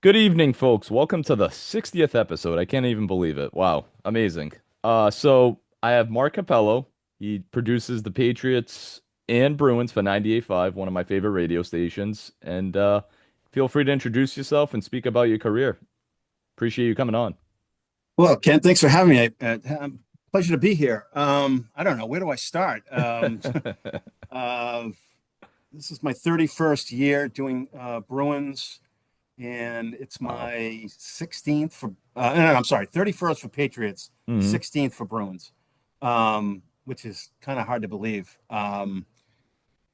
Good evening, folks. Welcome to the 60th episode. I can't even believe it. Wow, amazing. So I have Marc Cappello. He produces the Patriots and Bruins for 98.5, one of my favorite radio stations. And feel free to introduce yourself and speak about your career. Appreciate you coming on. Well, Ken, thanks for having me. Pleasure to be here. I don't know, where do I start? Uh, this is my 31st year doing Bruins, and it's Wow. my 16th for no, I'm sorry, 31st for Patriots, Hmm. 16th for Bruins, which is kind of hard to believe.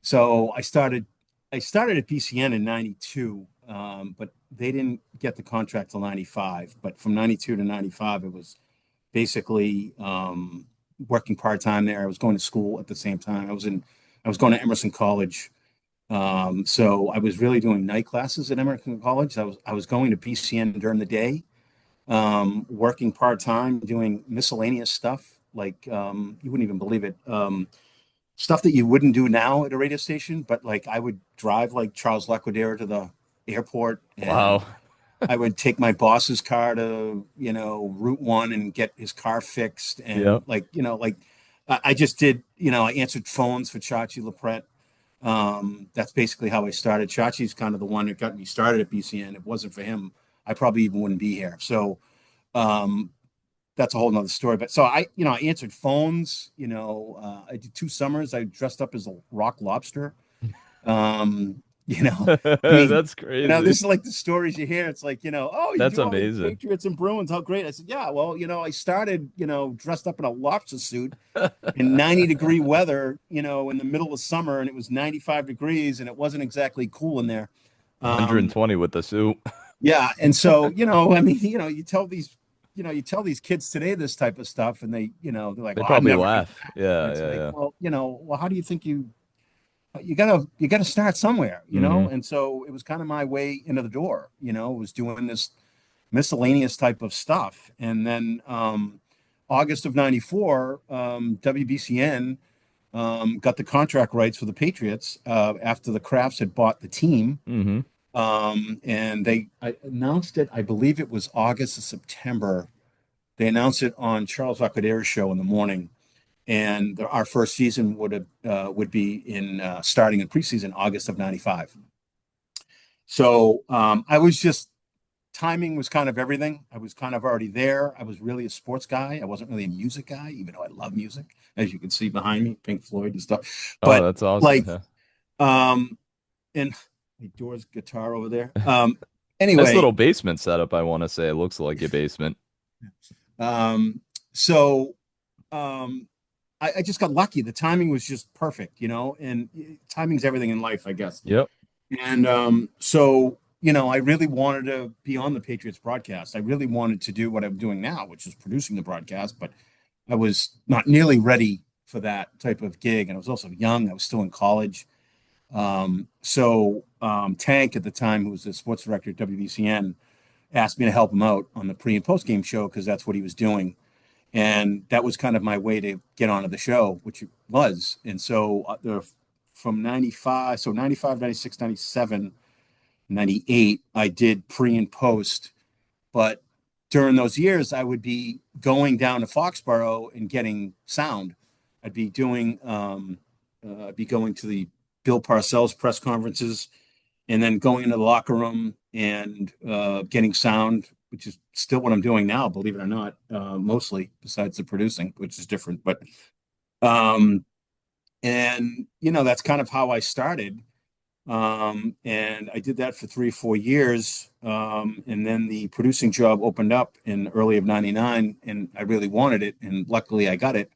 So I started at BCN in 92, but they didn't get the contract till 95. But from 92 to 95, it was basically working part-time there. I was going to school at the same time. I was going to Emerson College. So I was really doing night classes at Emerson College. I was going to PCN during the day, working part-time, doing miscellaneous stuff like you wouldn't even believe it. Stuff that you wouldn't do now at a radio station, but like I would drive like Charles Laquadere to the airport, and Wow. I would take my boss's car to, Route One and get his car fixed. And Yep. I just did, I answered phones for Chachi LaPret. That's basically how I started. Chachi's kind of the one that got me started at BCN. If it wasn't for him, I probably even wouldn't be here. So um, that's a whole nother story. But so I answered phones. I did 2 summers. I dressed up as a rock lobster. Um, you know, I mean, That's crazy. this is like the stories you hear. It's like, oh, you That's do all these amazing. Patriots and Bruins. How great. I said, yeah, well, I started, dressed up in a lobster suit in 90-degree weather, in the middle of summer, and it was 95 degrees, and it wasn't exactly cool in there. Um, 120 with the suit. yeah. And so, I mean, you tell these kids today this type of stuff, and they're like, They well, I'd probably never do laugh. that. And Yeah, it's yeah, like, yeah. well, how do you think you gotta start somewhere, Hmm. and so it was kind of my way into the door, was doing this miscellaneous type of stuff. And then August of 94, WBCN got the contract rights for the Patriots after the Crafts had bought the team. Hmm. And I announced it, I believe it was August or September. They announced it on Charles Laquadera's show in the morning, and our first season would be in starting in preseason August of 95. So I was just timing was kind of everything. I was kind of already there. I was really a sports guy. I wasn't really a music guy, even though I love music, as you can see behind me, Pink Floyd and stuff. Oh, But that's awesome. like, Yeah. um, and my Doors guitar over there. Nice Anyway, little basement setup, I want to say. It looks like your basement. um, so um, I just got lucky. The timing was just perfect, and timing's everything in life, I guess. Yep. And so, I really wanted to be on the Patriots broadcast. I really wanted to do what I'm doing now, which is producing the broadcast, but I was not nearly ready for that type of gig. And I was also young. I was still in college. So Tank at the time, who was the sports director at WBCN, asked me to help him out on the pre and post game show because that's what he was doing. And that was kind of my way to get onto the show, which it was. And so from 95, so 95, 96, 97, 98, I did pre and post. But during those years, I would be going down to Foxborough and getting sound. I'd be doing, I'd be going to the Bill Parcells press conferences, and then going into the locker room and getting sound, which is still what I'm doing now, believe it or not, mostly besides the producing, which is different. But um, and that's kind of how I started. And I did that for 3 or 4 years. And then the producing job opened up in early of 99, and I really wanted it. And luckily I got it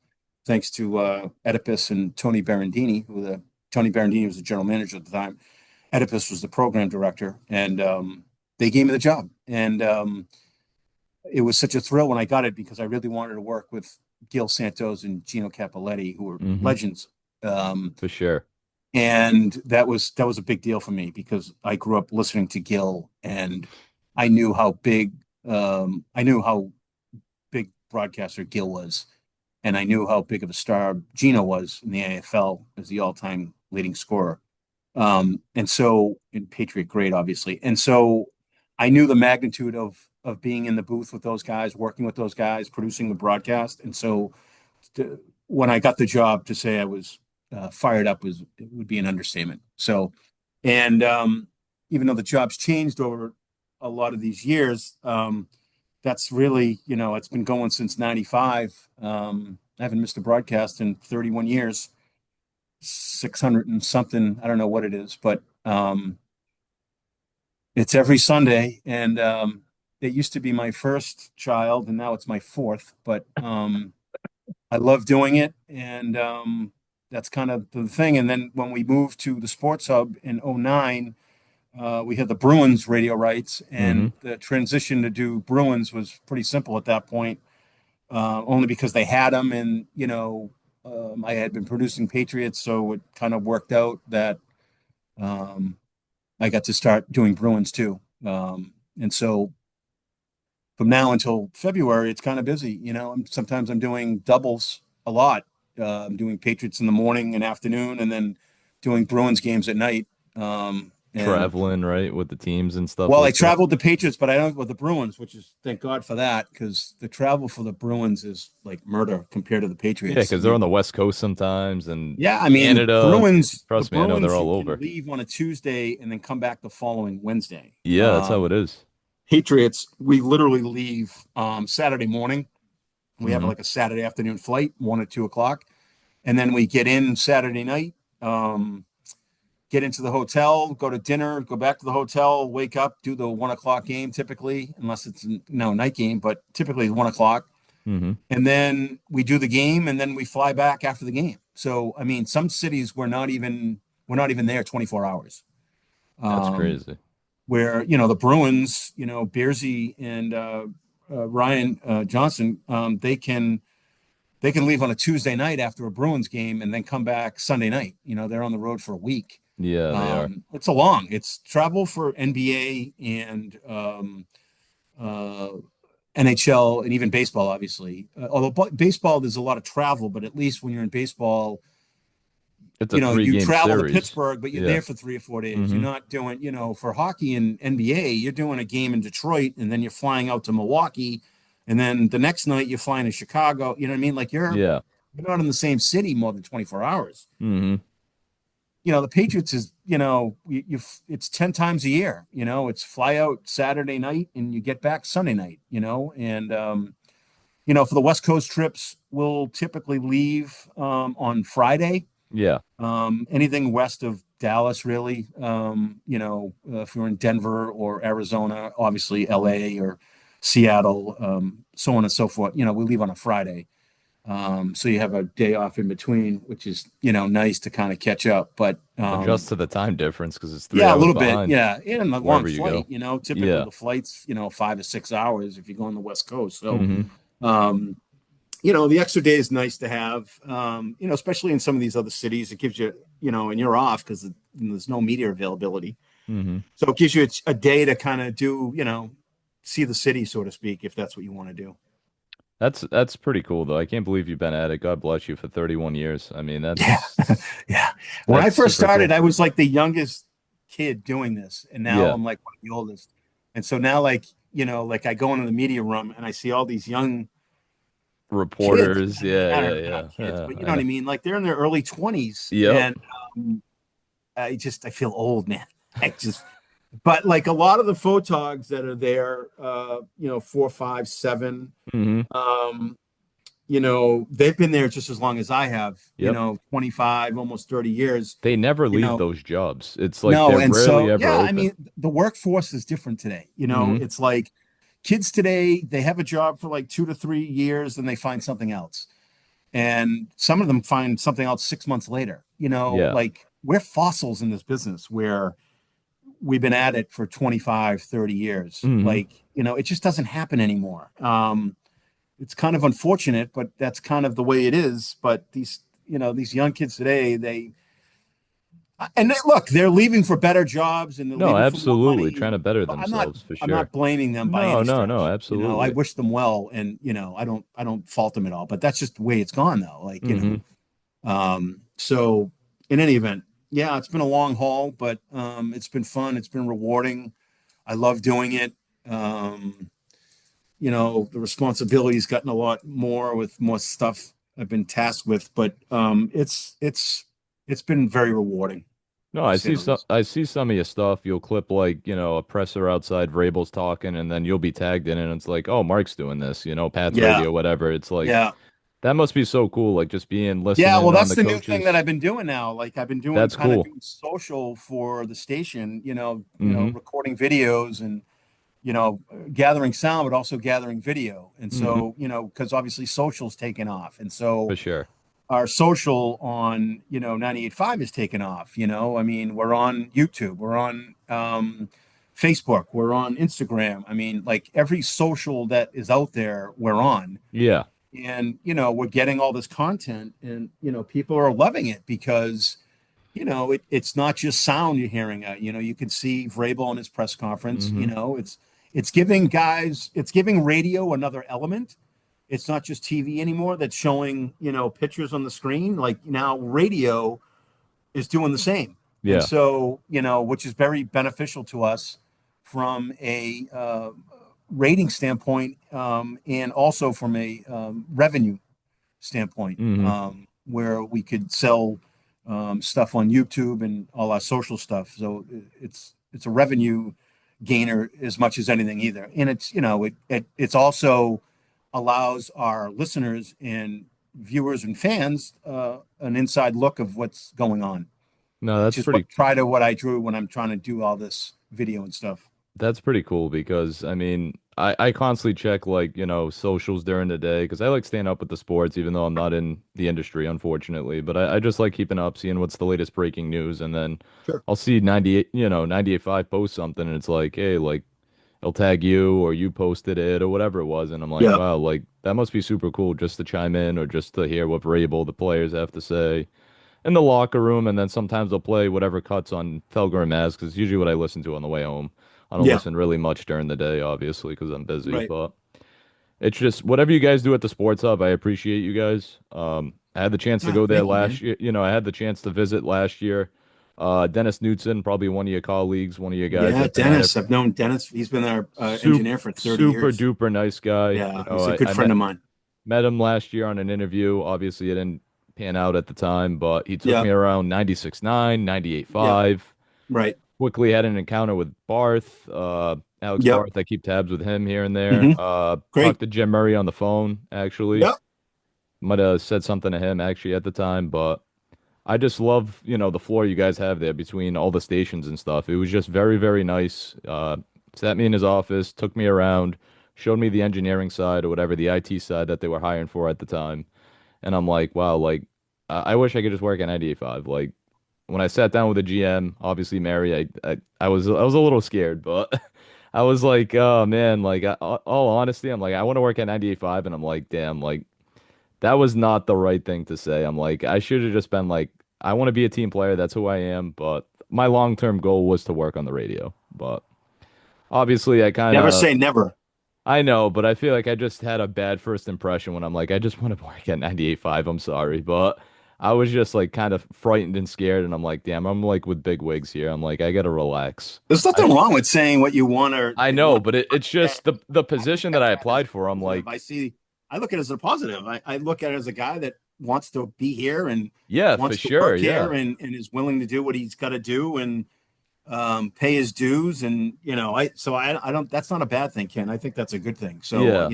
thanks to Oedipus and Tony Berendini, Tony Berendini was the general manager at the time. Oedipus was the program director, and they gave me the job. And it was such a thrill when I got it because I really wanted to work with Gil Santos and Gino Cappelletti, who were Hmm. legends. Um, For sure. and that was a big deal for me because I grew up listening to Gil, and I knew how big I knew how big broadcaster Gil was, and I knew how big of a star Gino was in the AFL as the all-time leading scorer. And so in Patriot grade, obviously. And so I knew the magnitude of being in the booth with those guys, working with those guys, producing the broadcast. And so when I got the job, to say I was fired up was it would be an understatement. So, and even though the job's changed over a lot of these years, that's really, it's been going since 95. I haven't missed a broadcast in 31 years, 600 and something. I don't know what it is, but it's every Sunday. And it used to be my first child, and now it's my fourth. But I love doing it. And that's kind of the thing. And then when we moved to the Sports Hub in '09, we had the Bruins radio rights, Hmm. and the transition to do Bruins was pretty simple at that point, only because they had them, and I had been producing Patriots, so it kind of worked out that um, I got to start doing Bruins too. And so from now until February, it's kind of busy. Sometimes I'm doing doubles a lot. I'm doing Patriots in the morning and afternoon, and then doing Bruins games at night. And Traveling, right, with the teams and stuff Well, I like that. traveled the Patriots, but I don't with the Bruins, which is thank God for that, because the travel for the Bruins is like murder compared to the Yeah, Patriots. because they're on the West Coast sometimes and Yeah, I mean Canada. the Trust me, I know they're Bruins, you all can over. leave on a Tuesday and then come back the following Wednesday. Yeah, that's how it is. Patriots, we literally leave Saturday morning. We have Hmm. like a Saturday afternoon flight, 1 or 2 o'clock, and then we get in Saturday night. Get into the hotel, go to dinner, go back to the hotel, wake up, do the 1 o'clock game typically, unless it's no night game, but typically 1 o'clock. Hmm. And then we do the game, and then we fly back after the game. So I mean, some cities we're not even there 24 hours. That's Um, crazy. where the Bruins, Bearsy and Ryan Johnson, they can leave on a Tuesday night after a Bruins game and then come back Sunday night. They're on the road for a week. Yeah, they are. It's travel for NBA and uh, NHL and even baseball, obviously. Although baseball, there's a lot of travel, but at least when you're in baseball, It's a three you game travel to series. Pittsburgh, but you're Yeah. there for 3 or 4 days. You're Hmm. not doing, for hockey and NBA, you're doing a game in Detroit and then you're flying out to Milwaukee. And then the next night you're flying to Chicago. You know what I mean? Like Yeah. you're not in the same city more than 24 hours. Hmm. The Patriots is, it's 10 times a year, it's fly out Saturday night and you get back Sunday night, and, for the West Coast trips, we'll typically leave on Friday. Yeah. Anything west of Dallas, really, if we're in Denver or Arizona, obviously LA or Seattle, so on and so forth, we leave on a Friday. So you have a day off in between, which is, nice to kind of catch up. But Adjust to the time difference because it's three yeah, a hours little bit. behind Yeah. And a long wherever you flight, go. typically Yeah. the flight's, 5 or 6 hours if you go on the West Coast. So, Hmm. um, the extra day is nice to have, especially in some of these other cities. It gives you, and you're off because there's no media availability. Hmm. So it gives you a day to kind of do, see the city, so to speak, if that's what you want to do. That's pretty cool though. I can't believe you've been at it. God bless you for 31 years. I mean, Yeah. that's Yeah. When I that's first super started, cool. I was like the youngest kid doing this, and now Yeah. I'm like one of the oldest. And so now, like, like I go into the media room and I see all these young kids. Reporters. I mean, Yeah, I yeah, don't know, not yeah. kids, but you know I what I know. mean? Like they're in their early 20s, Yep. and I feel old, man. I just, but like a lot of the photogs that are there, 4, 5, 7, Hmm. um, they've been there just as long as I have, Yep. 25, almost 30 years, They never you leave know, those jobs. It's like no. they're And rarely so, ever yeah, I open. mean, the workforce is different today. Hmm. It's like kids today, they have a job for like 2 to 3 years and they find something else. And some of them find something else 6 months later. Yeah. Like we're fossils in this business where we've been at it for 25, 30 years. Hmm. Like, it just doesn't happen anymore. It's kind of unfortunate, but that's kind of the way it is. But these young kids today, look, they're leaving for better jobs and they're No, leaving for more absolutely. money. Trying to better So I'm not themselves for I'm not sure. blaming them by No, any no, no, stretch. I absolutely. wish them well, and I don't fault them at all. But that's just the way it's gone, though. Like Hmm. so in any event, yeah, it's been a long haul, but it's been fun. It's been rewarding. I love doing it. Um, the responsibility's gotten a lot more with more stuff I've been tasked with, but it's been very rewarding No, to say the least. I see some of your stuff. You'll clip like, a presser outside, Vrabel's talking, and then you'll be tagged in it, and it's like, oh, Mark's doing this, Pat's Yeah, radio, whatever. It's like yeah. that must be so cool, like just being Yeah, well, listening on that's the the new thing that coaches. I've been doing now. Like I've been doing That's kind of cool. doing social for the station, Mm-hmm. recording videos and gathering sound, but also gathering video. And Mm-hmm. so, because obviously social's taken off. And so For sure. our social on, 98.5 is taken off. I mean, we're on YouTube, we're on Facebook, we're on Instagram. I mean, like every social that is out there, we're on. Yeah. And, we're getting all this content and, people are loving it because it's not just sound you're hearing. You can see Vrabel in his press conference. Mm-hmm. It's giving radio another element. It's not just TV anymore that's showing pictures on the screen. Like now, radio is doing the same, and Yeah. so which is very beneficial to us from a rating standpoint, and also from a revenue standpoint, Mm-hmm. where we could sell stuff on YouTube and all our social stuff. So it's a revenue gainer as much as anything either. And it's also allows our listeners and viewers and fans an inside look of what's going on, No, which that's is what pretty pride of what I drew when I'm trying to do all this video and stuff. That's pretty cool because I mean, I constantly check like, socials during the day because I like staying up with the sports even though I'm not in the industry, unfortunately. But I just like keeping up, seeing what's the latest breaking news, and then Sure. I'll see 98, 98.5 post something and it's like, hey, like it'll tag you or you posted it or whatever it was, and I'm like, Yeah. wow, like that must be super cool just to chime in or just to hear what Vrabel, the players have to say in the locker room, and then sometimes I'll play whatever cuts on Felger and Maz because it's usually what I listen to on the way home. I don't Yeah. listen really much during the day, obviously, because I'm busy. Right. But it's just whatever you guys do at the Sports Hub. I appreciate you guys. I had the chance to Yeah. go there Thank you, last man. year. I had the chance to visit last year. Dennis Knutson, probably one of your colleagues, one of your guys Yeah, that been at it. Dennis. I've known Dennis. He's been our Super, engineer for 30 super years. duper nice guy. Yeah, he's a good I friend of mine. met him last year on an interview. Obviously, it didn't pan out at the time, but he took Yeah, me around 96.9, yeah, 98.5. right. Quickly had an encounter with Barth, Alex Yep. Barth. I keep tabs with him here and there. Hmm. Talked Great. to Jim Murray on the phone, actually. Yep. Might have said something to him actually at the time, but I just love, the floor you guys have there between all the stations and stuff. It was just very, very nice. Sat me in his office, took me around, showed me the engineering side or whatever, the IT side that they were hiring for at the time. And I'm like, wow, like I wish I could just work at 98.5. Like when I sat down with the GM, obviously Mary, I was a little scared, but I was like, oh man, like all honesty, I'm like, I want to work at 98.5, and I'm like, damn, like that was not the right thing to say. I'm like, I should have just been like, I want to be a team player. That's who I am. But my long-term goal was to work on the radio. But obviously, Never say never. I know, but I feel like I just had a bad first impression when I'm like, I just want to work at 98.5. I'm sorry. But I was just like kind of frightened and scared. And I'm like, damn, I'm like with big wigs here. I'm like, I got to relax. There's I, nothing wrong with saying what you want or I know, want. but it's just the I look position that at I that as applied a for. I'm positive. like, I look at it as a positive. I look at it as a guy that wants to be here and yeah, for wants to sure. work Yeah. here and is willing to do what he's got to do and pay his dues. And, I don't, that's not a bad thing, Ken. I think that's a good thing. So, Yeah.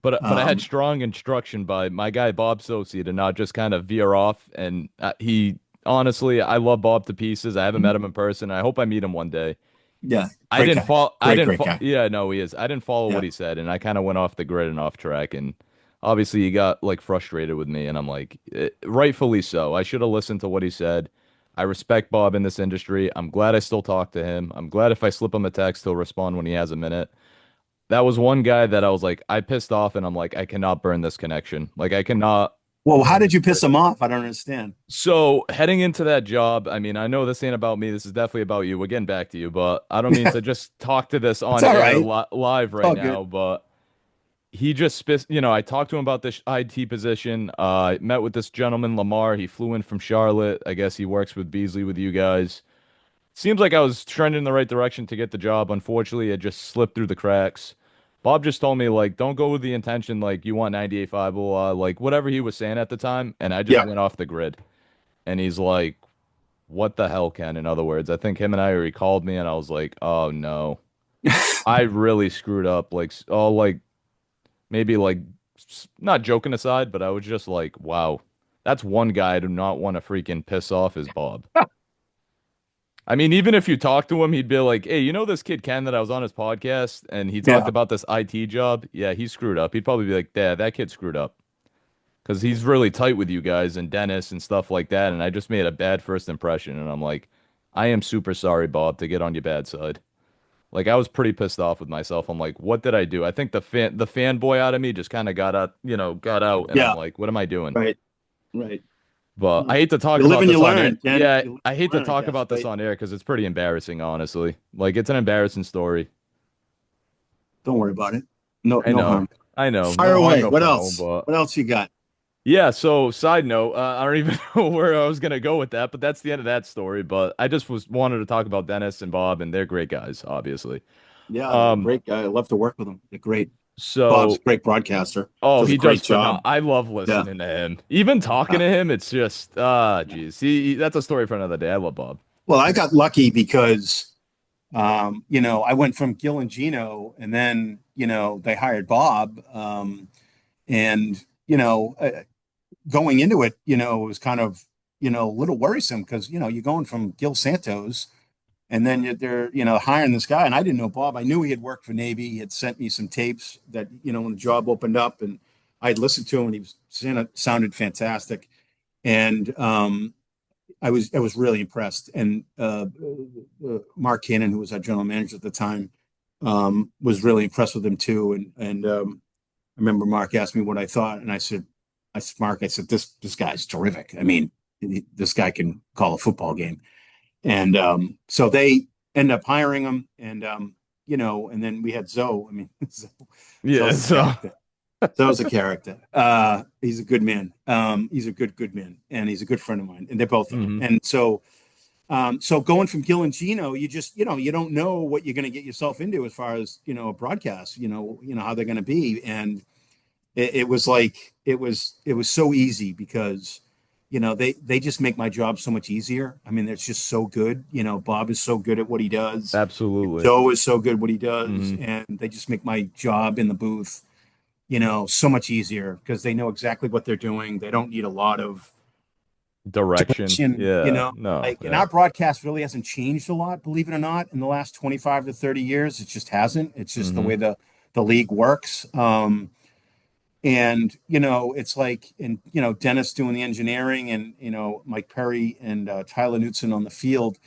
But I had um, strong instruction by my guy Bob Soci to not just kind of veer off. And he honestly, I love Bob to pieces. I haven't met him in person. I hope I meet him one day. yeah, I great didn't guy. follow. I Great, didn't great follow. guy. Yeah, no, he is. I didn't follow what Yeah. he said, and I kind of went off the grid and off track. And obviously, he got like frustrated with me, and I'm like, rightfully so. I should have listened to what he said. I respect Bob in this industry. I'm glad I still talk to him. I'm glad if I slip him a text, he'll respond when he has a minute. That was one guy that I was like, I pissed off, and I'm like, I cannot burn this connection. Like, I cannot Well, how burn did this you piss bridge. him off? I don't understand. So heading into that job, I mean, I know this ain't about me. This is definitely about you. We're getting back to you, but I don't mean to just talk to this It's on all air right. live It's right all good. now. But he just I talked to him about this IT position. I met with this gentleman, Lamar. He flew in from Charlotte. I guess he works with Beasley with you guys. seems like I was trending in the right direction to get the job. Unfortunately, it just slipped through the cracks. Bob just told me like, don't go with the intention like you want 98.5, blah, blah, like whatever he was saying at the time, and I just Yeah. went off the grid. And he's like, "What the hell, Ken?" In other words, I think him and I already called me, and I was like, "Oh no, I really screwed up." Like, oh, like maybe like not joking aside, but I was just like, "Wow, that's one guy I do not want to freaking piss off is Bob." I mean, even if you talk to him, he'd be like, "Hey, you know this kid Ken that I was on his podcast and he talked Yeah. about this IT job? Yeah, he screwed up." He'd probably be like, "Yeah, that kid screwed up." Because he's really tight with you guys and Dennis and stuff like that. And I just made a bad first impression. And I'm like, I am super sorry, Bob, to get on your bad side. Like I was pretty pissed off with myself. I'm like, what did I do? I think the fanboy out of me just kind of got out, got out. And I'm Yeah. like, what am I doing? Right. Right. But I Well, hate to talk you live about and you this on air. learn, Ken. Yeah, You live I and hate to learn, I talk guess, about this right? on air because it's pretty embarrassing, honestly. Like it's an embarrassing story. Don't worry about it. No, I no know. harm. I know. Fire No harm, away. no What foul, else? but What else you got? yeah, so side note, I don't even know where I was gonna go with that, but that's the end of that story. But I just was wanted to talk about Dennis and Bob, and they're great guys, obviously. Yeah, they're a Um, great guy. I love to work with them. They're great. Bob's a so great broadcaster. oh, Does a he does great phenomenal. job. I love Yeah. listening to him. Even talking Uh, to him, it's just geez. That's a story for another day. I love Bob. well, I got lucky because I went from Gil and Gino, and then they hired Bob, and going into it, it was kind of a little worrisome because you're going from Gil Santos, and then they're hiring this guy, and I didn't know Bob. I knew he had worked for Navy. He had sent me some tapes that when the job opened up, and I'd listened to him, and he was sounded fantastic, and I was really impressed. And Marc, who was our general manager at the time, was really impressed with him too. And I remember Marc asked me what I thought, and I said, Marc, I said this guy's terrific. I mean, this guy can call a football game. And so they end up hiring him, and then we had Zoe. I mean, Yeah, Zoe's a so character. Zoe's a character. He's a good man. He's a good man, and he's a good friend of mine, and they both are. mhm. And so going from Gil and Gino, you just you don't know what you're going to get yourself into as far as a broadcast. How they're going to be, and it was like it was so easy because they just make my job so much easier. I mean, it's just so good. Bob is so good at what he does. Absolutely. Joe is so good at what he does, Hmm. and they just make my job in the booth so much easier because they know exactly what they're doing. They don't need a lot of Direction. direction, Yeah. No. like, and Yeah. our broadcast really hasn't changed a lot, believe it or not, in the last 25 to 30 years. It just hasn't. It's just the Hmm. way the league works. And it's like, and Dennis doing the engineering, and Mike Perry and Tyler Knutson on the field.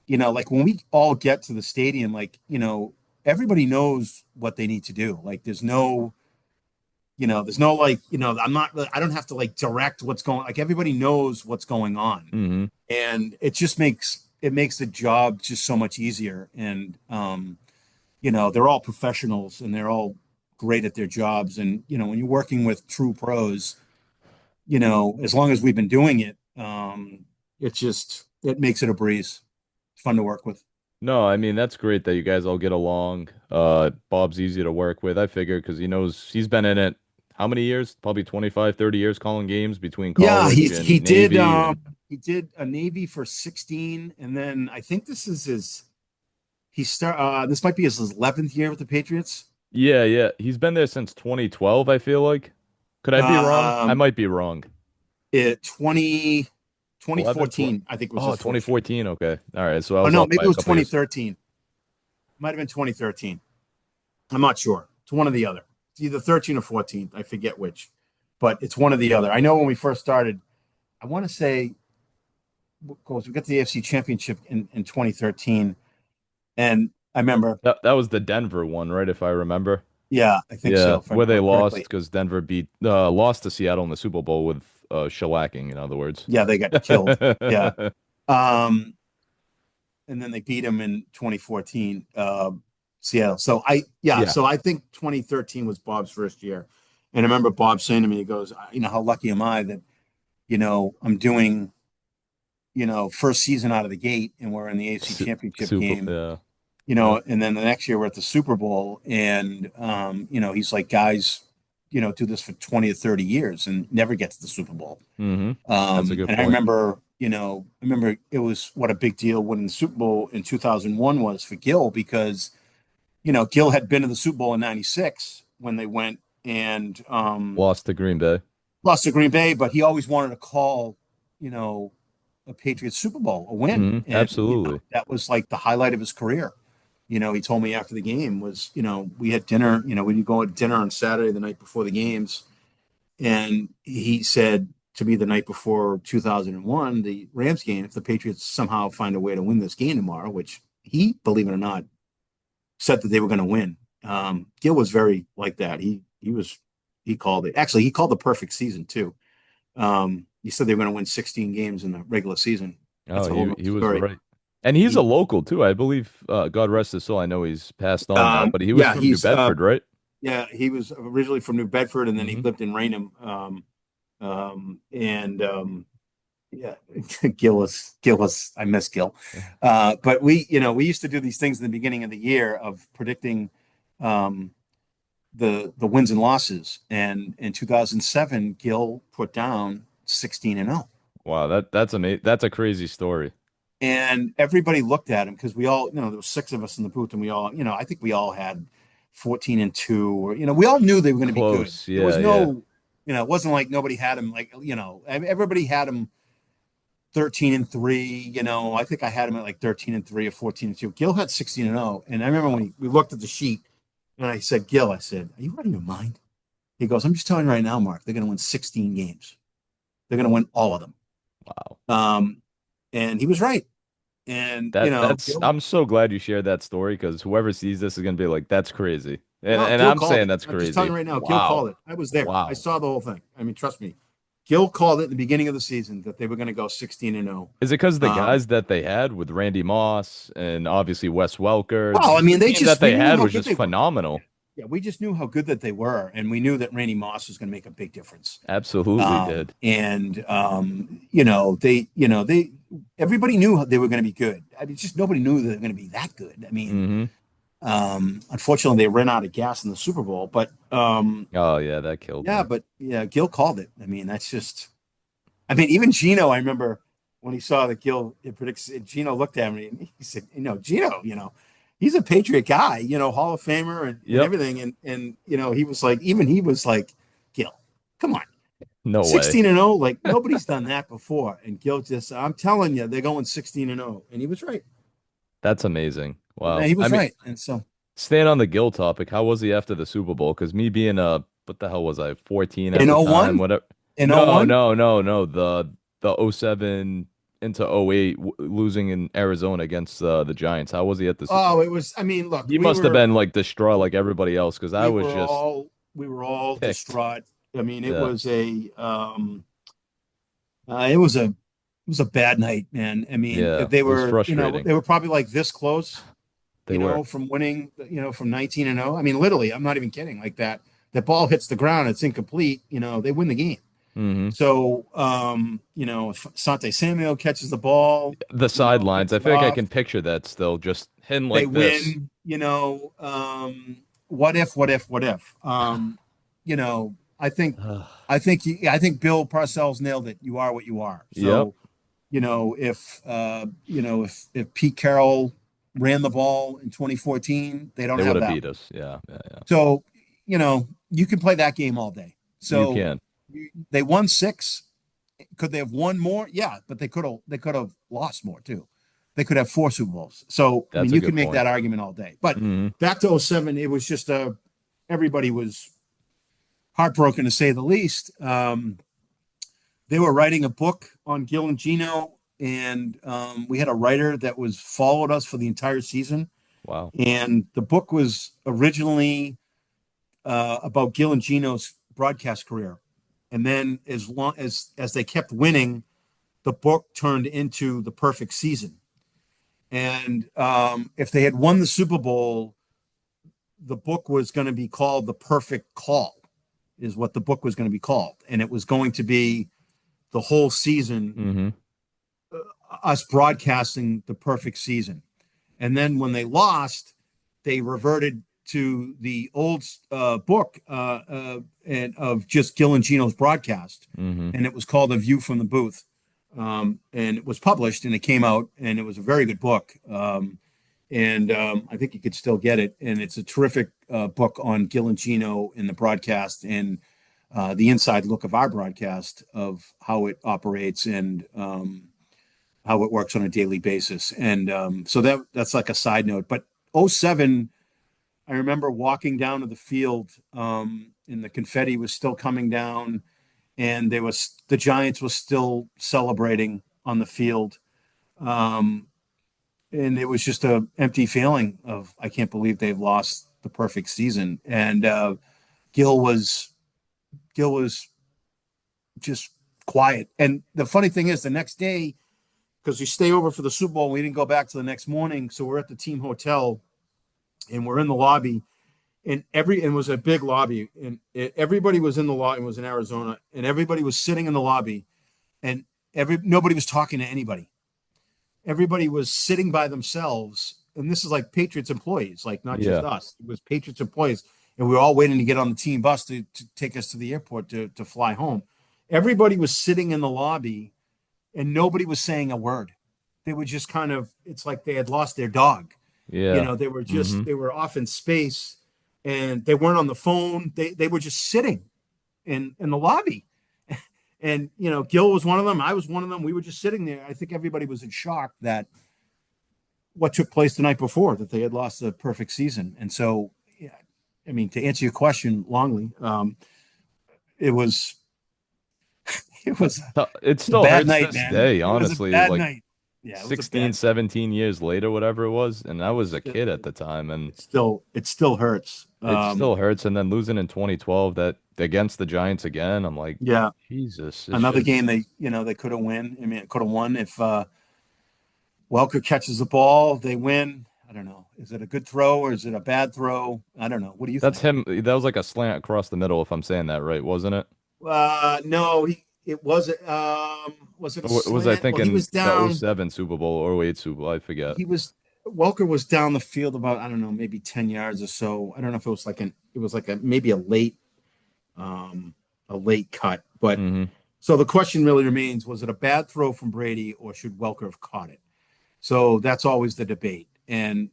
Like when we all get to the stadium, like everybody knows what they need to do. Like there's no like I don't have to like direct what's going. Like everybody knows what's going on, Hmm. and it makes the job just so much easier. And they're all professionals, and they're all great at their jobs. And when you're working with true pros, as long as we've been doing it, it makes it a breeze. It's fun to work with. No, I mean that's great that you guys all get along. Bob's easy to work with. I figure because he knows he's been in it how many years? Probably 25, 30 years calling games between Yeah, college he and did Navy and he did a Navy for 16, and then I think this might be his 11th year with the Patriots. yeah, yeah. He's been there since 2012, I feel like. Could I be wrong? I Um might be wrong. it 20 11, 12. 2014, I think, was Oh, his first year. 2014. Okay. All right. So I Oh was no, off maybe by it a was couple years. 2013. Might have been 2013. I'm not sure. It's one or the other. It's either 13 or 14. I forget which, but it's one or the other. I know when we first started, I want to say, of course, we got the AFC Championship in 2013, and I remember, That was the Denver one, right? If I remember. yeah, I think Yeah, so, if I where they remember lost correctly. because Denver lost to Seattle in the Super Bowl with shellacking, in other words. Yeah, they got killed. Yeah. Um, and then they beat them in 2014, Seattle. Yeah. So I think 2013 was Bob's first year. And I remember Bob saying to me, he goes, how lucky am I that, I'm doing, first season out of the gate, and we're in the AFC Championship Super, game, yeah. Yep. and then the next year we're at the Super Bowl, and he's like, guys, do this for 20 or 30 years and never get to the Super Bowl. Mm-hmm. That's a good And I point. remember, it was what a big deal winning the Super Bowl in 2001 was for Gil, because Gil had been to the Super Bowl in '96 when they went and Lost to Green Bay. lost to Green Bay, but he always wanted to call, you know, a Patriots Super Bowl a win, Mm-hmm. and Absolutely. that was like the highlight of his career. He told me after the game was, we had dinner, we'd go to dinner on Saturday the night before the games, and he said to me the night before 2001, the Rams game, if the Patriots somehow find a way to win this game tomorrow, which he, believe it or not, said that they were going to win. Gil was very like that. He called it. Actually, he called the perfect season too. He said they were going to win 16 games in the regular season. Oh, That's a whole he nother was story. right. And he's a He, local too, I believe. God rest his soul. I know he's passed on now, but he was yeah, from New Bedford, right? he was originally from New Bedford, and then he Mm-hmm. lived in Raynham. And yeah, Gillis, I miss Gil. But we used to do these things in the beginning of the year of predicting um, the wins and losses. And in 2007, Gil put down 16-0. Wow, that's amazing. That's a crazy story. And everybody looked at him because we all, there were six of us in the booth, and we all, I think we all had 14-2, or, we all knew they were going to be good. Close. There was Yeah, yeah. no, it wasn't like nobody had him, like, everybody had him 13-3. I think I had him at like 13-3 or 14-2. Gil had 16-0. And I remember when we looked at the sheet, and I said, Gil, I said, are you out of your mind? He goes, I'm just telling you right now, Mark, they're going to win 16 games. They're going to win all of them. Wow. And he was right. And, That's Gil, I'm so glad you shared that story because whoever sees this is gonna be like, that's crazy. And no, and Gil I'm called saying it. that's I'm just telling crazy. you right now, Gil Wow. called it. I was there. I Wow. saw the whole thing. I mean, trust me. Gil called it at the beginning of the season that they were going to go 16-0. Is it because the Um, guys that they had with Randy Moss and obviously Wes Welker, well, I the mean, team that we they knew had how was good just they were. Yeah, phenomenal. yeah, we just knew how good that they were, and we knew that Randy Moss was going to make a big difference. Absolutely did. And everybody knew they were going to be good. I mean, just nobody knew they were going to be that good. I mean, Hmm. unfortunately, they ran out of gas in the Super Bowl, but Oh yeah, that killed yeah, me. but yeah, Gil called it. I mean, that's just. I mean, even Gino, I remember when he saw that Gil predicts, Gino looked at me and he said, Gino, he's a Patriot guy, Hall of Famer and Yep. everything. And he was like, even he was like, Gil, come on, No way. 16-0, like nobody's done that before. And Gil just, I'm telling you, they're going 16-0. And he was right. That's amazing. Yeah, Wow. he I was mean, right. And so, staying on the Gill topic, how was he after the Super Bowl? Because me being what the hell was I, 14 at in the oh time, 01, whatever. in oh No, 01, no, no, no. The '07 into '08 losing in Arizona against the Giants. How was he at the oh, it was, I mean, look, He must have been like distraught like everybody else because I we was were just all, we were all ticked. distraught. I mean, Yeah. it was a bad night, man. I mean, Yeah. they It was were, frustrating. they were probably like this close, They were. from winning, from 19-0. I mean, literally, I'm not even kidding. Like that, the ball hits the ground, it's incomplete. They win the game. Hmm. So, if Sante Samuel catches the ball, The sidelines. picks I it feel like I off, can picture that still, just him they like this. win. What if? What if? What if? I think, I think Bill Parcells nailed it. You are what you are. Yep. So, if Pete Carroll ran the ball in 2014, they don't They would have have that beat one. us. Yeah. Yeah. Yeah. So, you can play that game all day. You So can. they won six. Could they have won more? Yeah, but they could have lost more too. They could have four Super Bowls. So, I mean, That's a you can good make point. that argument all day. But Hmm. back to '07, it was just everybody was heartbroken to say the least. They were writing a book on Gil and Gino, and we had a writer that was followed us for the entire season. Wow. And the book was originally about Gil and Gino's broadcast career, and then as they kept winning, the book turned into the perfect season. And if they had won the Super Bowl, the book was going to be called The Perfect Call, is what the book was going to be called, and it was going to be the whole season Hmm. us broadcasting the perfect season. And then when they lost, they reverted to the old book and of just Gil and Gino's broadcast, Mm-hmm. and it was called A View from the Booth. And it was published, and it came out, and it was a very good book. I think you could still get it, and it's a terrific book on Gil and Gino in the broadcast and the inside look of our broadcast of how it operates and how it works on a daily basis. And so that's like a side note. But '07, I remember walking down to the field, and the confetti was still coming down, and the Giants was still celebrating on the field. And it was just a empty feeling of, I can't believe they've lost the perfect season. And Gil was just quiet. And the funny thing is, the next day, because we stay over for the Super Bowl, we didn't go back to the next morning. So we're at the team hotel, and we're in the lobby, and it was a big lobby, and everybody was in the lobby. It was in Arizona, and everybody was sitting in the lobby, and nobody was talking to anybody. Everybody was sitting by themselves, and this is like Patriots employees, like not just Yeah. us. It was Patriots employees, and we were all waiting to get on the team bus to take us to the airport to fly home. Everybody was sitting in the lobby, and nobody was saying a word. They were just kind of, it's like they had lost their dog. Yeah. They were Mm-hmm. they were off in space, and they weren't on the phone. They were just sitting in the lobby. And, Gil was one of them. I was one of them. We were just sitting there. I think everybody was in shock that what took place the night before, that they had lost the perfect season. And so, yeah, I mean, to answer your question longly, it was, it was It a still bad hurts night, this man. day, It was a honestly. bad Like night. Yeah, it was a 16, bad. 17 years later, whatever it was, and I was a kid at the time, and It still hurts. it still hurts. And then losing in 2012 that against the Giants again, I'm like, Yeah, Jesus, it's another just game they could have win. I mean, it could have won if Welker catches the ball, they win. I don't know. Is it a good throw or is it a bad throw? I don't know. What do you that's think? him. That was like a slant across the middle, if I'm saying that right, wasn't it? No, it wasn't. Was it a Or was I slant? Well, he thinking was the down. '07 Super Bowl or '08 Super Bowl? I forget. He was Welker was down the field about, I don't know, maybe 10 yards or so. I don't know if it was like maybe um a late cut. But Hmm. so the question really remains, was it a bad throw from Brady or should Welker have caught it? So that's always the debate. And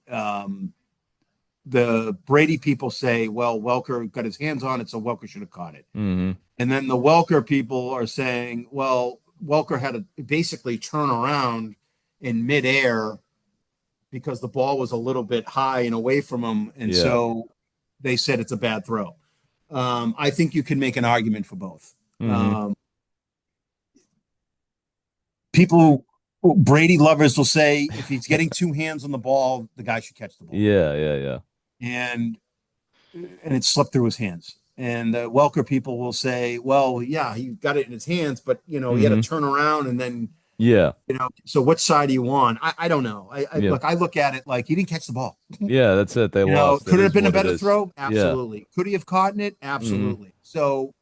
the Brady people say, well, Welker got his hands on it, so Welker should have caught it. Hmm. And then the Welker people are saying, well, Welker had to basically turn around in midair because the ball was a little bit high and away from him. And Yeah. so they said it's a bad throw. I think you can make an argument for both. Hmm. Um, people, Brady lovers will say if he's getting two hands on the ball, the guy should catch the ball. Yeah. Yeah. Yeah. And it slipped through his hands. And the Welker people will say, well, yeah, he got it in his hands, but he had to Hmm. turn around and then, Yeah. so which side do you want? I don't know. Yeah. I look at it like he didn't catch the ball. Yeah. That's it. They lost. It Could it have is been a what it better is. throw? Yeah. Absolutely. Could he have caught it? Hmm. Absolutely. So,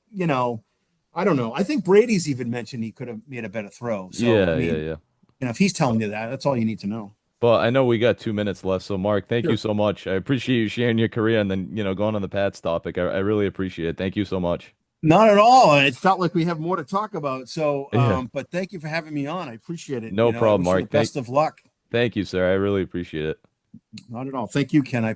I don't know. I think Brady's even mentioned he could have made a better throw. So, I Yeah. Yeah. mean, Yeah. if he's telling you that, that's all you need to know. But I know we got 2 minutes left. So, Mark, thank you Sure. so much. I appreciate you sharing your career and then, going on the Pats topic. I really appreciate it. Thank you so much. Not at all. It felt like we have more to talk about. So, Yeah. but thank you for having me on. I appreciate it. No I problem, wish you the Mark. best of luck. Thank you, sir. I really appreciate it. Not at all. Thank you, Ken. I